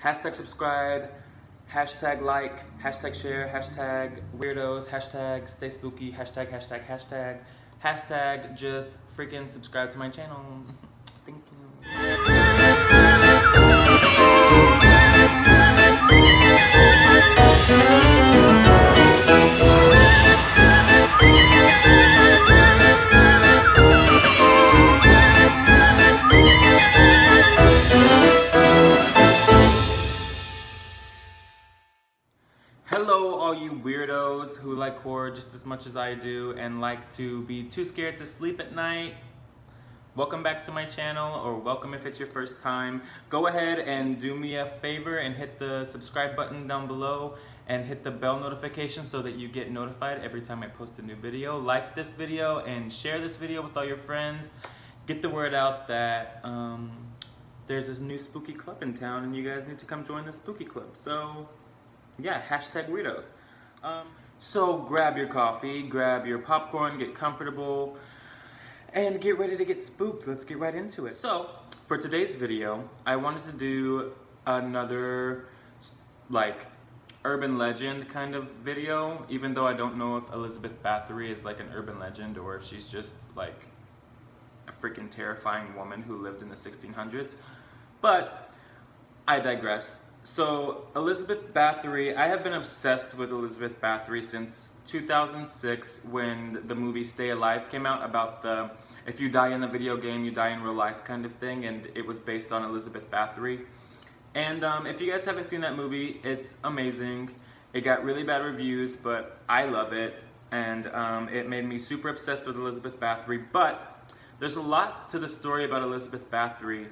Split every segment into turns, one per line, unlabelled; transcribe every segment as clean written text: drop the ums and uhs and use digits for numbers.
Hashtag subscribe, hashtag like, hashtag share, hashtag weirdos, hashtag stay spooky, hashtag, hashtag, hashtag, hashtag just freaking subscribe to my channel. Thank you. Hello, all you weirdos who like horror just as much as I do and like to be too scared to sleep at night. Welcome back to my channel, or welcome if it's your first time. Go ahead and do me a favor and hit the subscribe button down below and hit the bell notification so that you get notified every time I post a new video. Like this video and share this video with all your friends. Get the word out that there's this new spooky club in town and you guys need to come join the spooky club. So yeah, hashtag weirdos. So grab your coffee, grab your popcorn, get comfortable, and get ready to get spooked. Let's get right into it. So for today's video, I wanted to do another like urban legend kind of video, even though I don't know if Elizabeth Bathory is like an urban legend or if she's just like a freaking terrifying woman who lived in the 1600s. But I digress. So Elizabeth Bathory, I have been obsessed with Elizabeth Bathory since 2006 when the movie Stay Alive came out, about the if you die in a video game, you die in real life kind of thing, and it was based on Elizabeth Bathory. And if you guys haven't seen that movie, it's amazing. It got really bad reviews, but I love it, and it made me super obsessed with Elizabeth Bathory. But there's a lot to the story about Elizabeth Bathory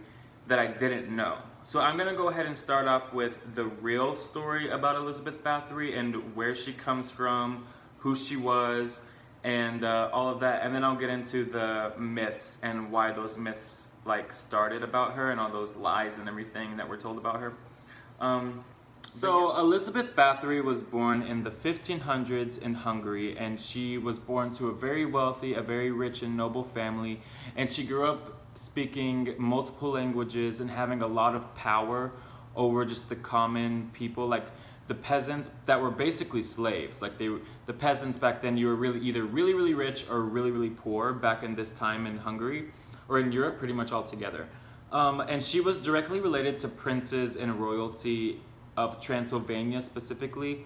that I didn't know. So I'm gonna go ahead and start off with the real story about Elizabeth Bathory and where she comes from, who she was, and all of that. And then I'll get into the myths and why those myths like started about her and all those lies and everything that were told about her. So Elizabeth Bathory was born in the 1500s in Hungary, and she was born to a very wealthy, a very rich and noble family, and she grew up speaking multiple languages and having a lot of power over just the common people, like the peasants that were basically slaves. Like the peasants back then, you were really either really rich or really poor back in this time in Hungary or in Europe, pretty much all together. And she was directly related to princes and royalty of Transylvania specifically.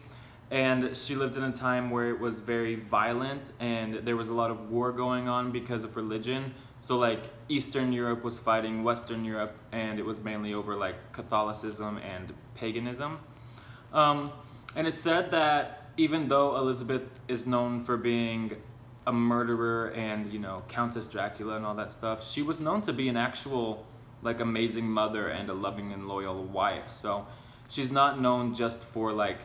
And she lived in a time where it was very violent and there was a lot of war going on because of religion. So like Eastern Europe was fighting Western Europe, and it was mainly over like Catholicism and paganism. And it's said that even though Elizabeth is known for being a murderer and, you know, Countess Dracula and all that stuff, she was known to be an actual like amazing mother and a loving and loyal wife. So she's not known just for like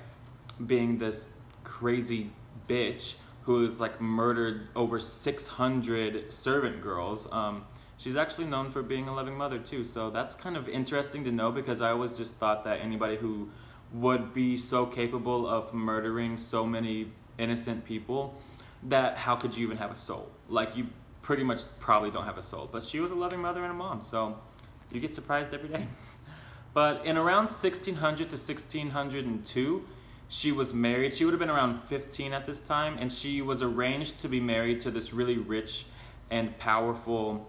being this crazy bitch who's like murdered over 600 servant girls. She's actually known for being a loving mother too. So that's kind of interesting to know, because I always just thought that anybody who would be so capable of murdering so many innocent people, that how could you even have a soul? Like, you pretty much probably don't have a soul. But she was a loving mother and a mom, so you get surprised every day. But in around 1600 to 1602, she was married. She would have been around 15 at this time, and she was arranged to be married to this really rich and powerful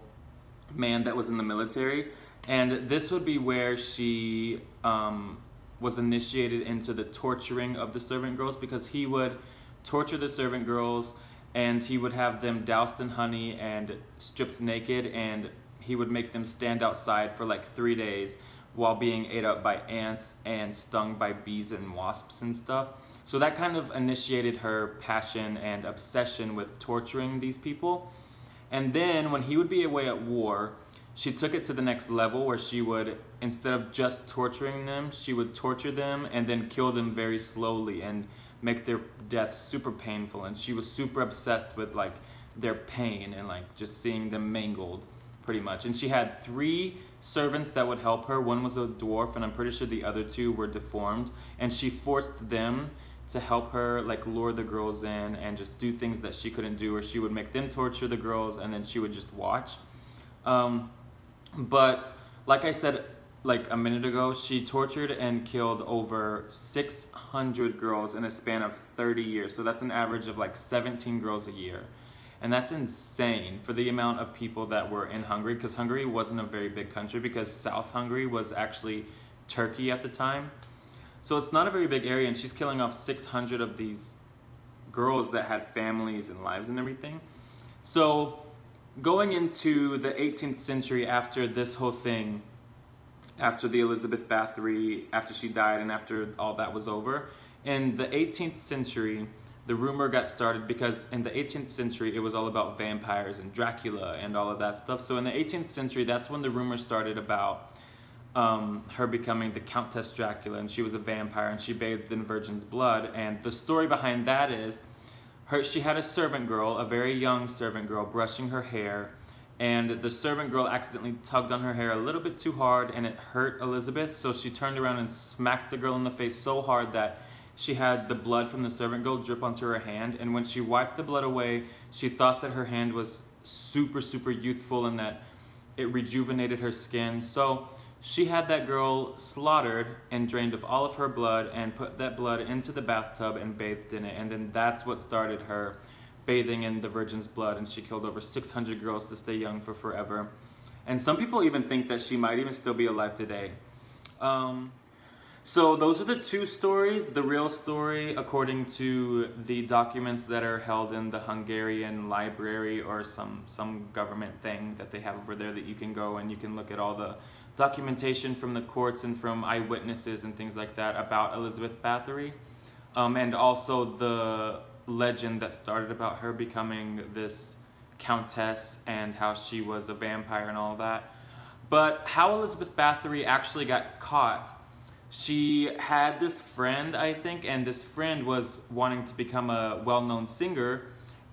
man that was in the military. And this would be where she was initiated into the torturing of the servant girls, because he would torture the servant girls and he would have them doused in honey and stripped naked, and he would make them stand outside for like 3 days while being ate up by ants and stung by bees and wasps and stuff. So that kind of initiated her passion and obsession with torturing these people. And then when he would be away at war, she took it to the next level, where she would, instead of just torturing them, she would torture them and then kill them very slowly and make their death super painful. And she was super obsessed with like their pain and like just seeing them mangled, pretty much. And she had 3 servants that would help her. One was a dwarf, and I'm pretty sure the other 2 were deformed. And she forced them to help her like lure the girls in and just do things that she couldn't do, or she would make them torture the girls and then she would just watch. But like I said, like a minute ago, she tortured and killed over 600 girls in a span of 30 years. So that's an average of like 17 girls a year. And that's insane for the amount of people that were in Hungary, because Hungary wasn't a very big country, because South Hungary was actually Turkey at the time. So it's not a very big area, and she's killing off 600 of these girls that had families and lives and everything. So going into the 18th century, after this whole thing, after the Elizabeth Bathory, after she died and after all that was over, in the 18th century, the rumor got started because in the 18th century, it was all about vampires and Dracula and all of that stuff. So in the 18th century, that's when the rumor started about her becoming the Countess Dracula, and she was a vampire and she bathed in virgin's blood. And the story behind that is she had a servant girl, a very young servant girl, brushing her hair, and the servant girl accidentally tugged on her hair a little bit too hard and it hurt Elizabeth, so she turned around and smacked the girl in the face so hard that she had the blood from the servant girl drip onto her hand. And when she wiped the blood away, she thought that her hand was super, super youthful and that it rejuvenated her skin. So she had that girl slaughtered and drained of all of her blood and put that blood into the bathtub and bathed in it. And then that's what started her bathing in the virgin's blood, and she killed over 600 girls to stay young for forever. And some people even think that she might even still be alive today. So those are the two stories. The real story, according to the documents that are held in the Hungarian library or some government thing that they have over there that you can go and you can look at all the documentation from the courts and from eyewitnesses and things like that about Elizabeth Bathory, and also the legend that started about her becoming this countess and how she was a vampire and all that. But how Elizabeth Bathory actually got caught, she had this friend, I think, and this friend was wanting to become a well-known singer,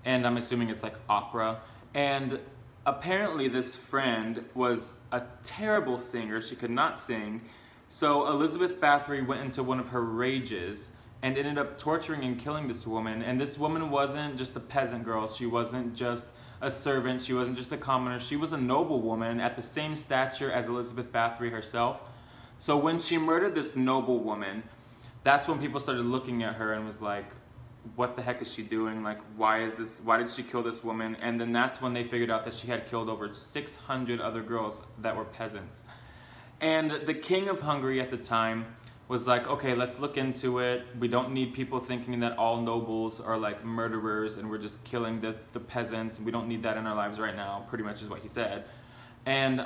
and I'm assuming it's like opera, and apparently this friend was a terrible singer. She could not sing. So Elizabeth Bathory went into one of her rages and ended up torturing and killing this woman. And this woman wasn't just a peasant girl. She wasn't just a servant. She wasn't just a commoner. She was a noble woman at the same stature as Elizabeth Bathory herself. So when she murdered this noble woman, that's when people started looking at her and was like, what the heck is she doing? Like, why did she kill this woman? And then that's when they figured out that she had killed over 600 other girls that were peasants. And the king of Hungary at the time was like, okay, let's look into it. We don't need people thinking that all nobles are like murderers and we're just killing the peasants. We don't need that in our lives right now, pretty much is what he said. And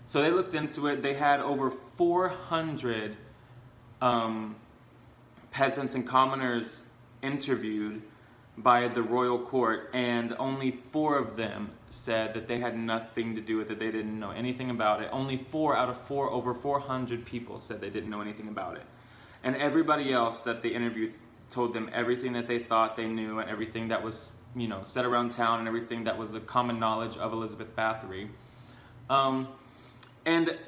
so they looked into it. They had over 400 peasants and commoners interviewed by the royal court, and only 4 of them said that they had nothing to do with it. They didn't know anything about it. Only 4 out of over 400 people said they didn't know anything about it. And everybody else that they interviewed told them everything that they thought they knew and everything that was, you know, said around town and everything that was a common knowledge of Elizabeth Bathory. And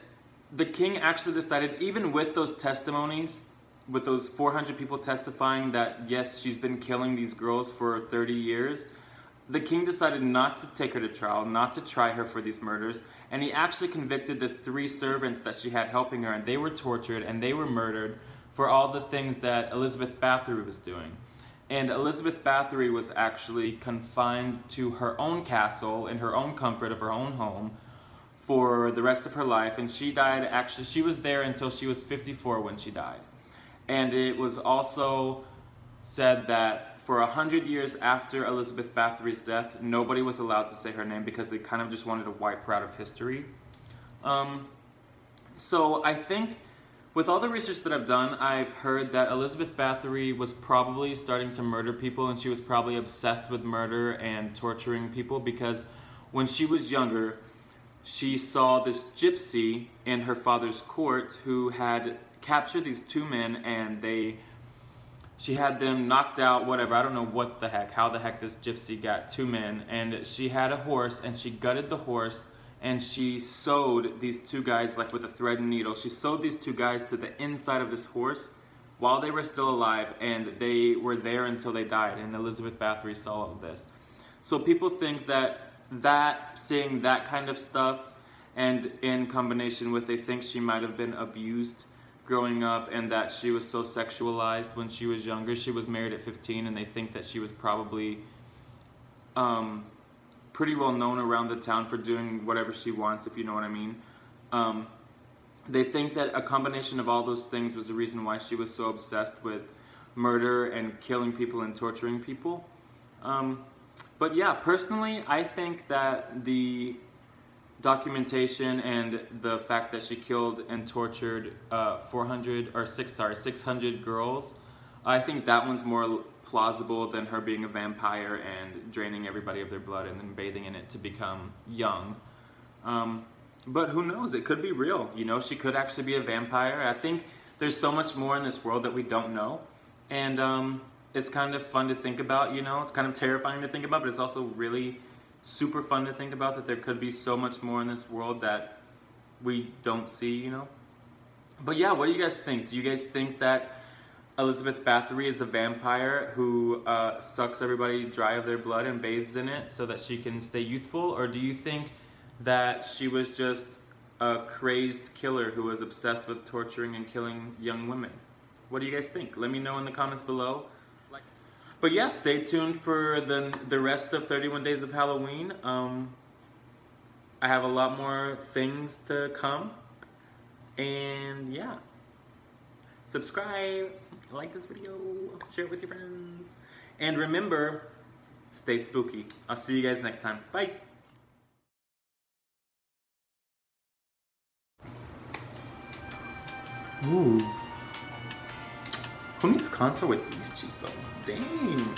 the king actually decided, even with those testimonies, with those 400 people testifying that yes, she's been killing these girls for 30 years, the king decided not to take her to trial, not to try her for these murders, and he actually convicted the 3 servants that she had helping her, and they were tortured and they were murdered for all the things that Elizabeth Bathory was doing. And Elizabeth Bathory was actually confined to her own castle in her own comfort of her own home for the rest of her life, and she died, actually, she was there until she was 54 when she died. And it was also said that for 100 years after Elizabeth Bathory's death, nobody was allowed to say her name because they kind of just wanted to wipe her out of history. So I think with all the research that I've done, I've heard that Elizabeth Bathory was probably starting to murder people, and she was probably obsessed with murder and torturing people because when she was younger, she saw this gypsy in her father's court who had captured these 2 men, and she had them knocked out, whatever, I don't know what the heck, how the heck this gypsy got 2 men, and she had a horse, and she gutted the horse, and she sewed these 2 guys, like with a thread and needle, she sewed these 2 guys to the inside of this horse while they were still alive, and they were there until they died, and Elizabeth Bathory saw all of this. So people think that seeing that kind of stuff, and in combination with they think she might have been abused growing up and that she was so sexualized when she was younger. She was married at 15, and they think that she was probably pretty well known around the town for doing whatever she wants, if you know what I mean. They think that a combination of all those things was the reason why she was so obsessed with murder and killing people and torturing people. But yeah, personally, I think that the documentation and the fact that she killed and tortured 600 girls, I think that one's more plausible than her being a vampire and draining everybody of their blood and then bathing in it to become young. But who knows, it could be real, you know, she could actually be a vampire. I think there's so much more in this world that we don't know, and it's kind of fun to think about, you know. It's kind of terrifying to think about, but it's also really super fun to think about that there could be so much more in this world that we don't see, you know. But yeah, what do you guys think? Do you guys think that Elizabeth Bathory is a vampire who sucks everybody dry of their blood and bathes in it so that she can stay youthful? Or do you think that she was just a crazed killer who was obsessed with torturing and killing young women? What do you guys think? Let me know in the comments below. But yeah, stay tuned for the rest of 31 Days of Halloween. I have a lot more things to come. And yeah, subscribe, like this video, share it with your friends. And remember, stay spooky. I'll see you guys next time. Bye. Ooh. Who needs contour with these cheekbones? Dang.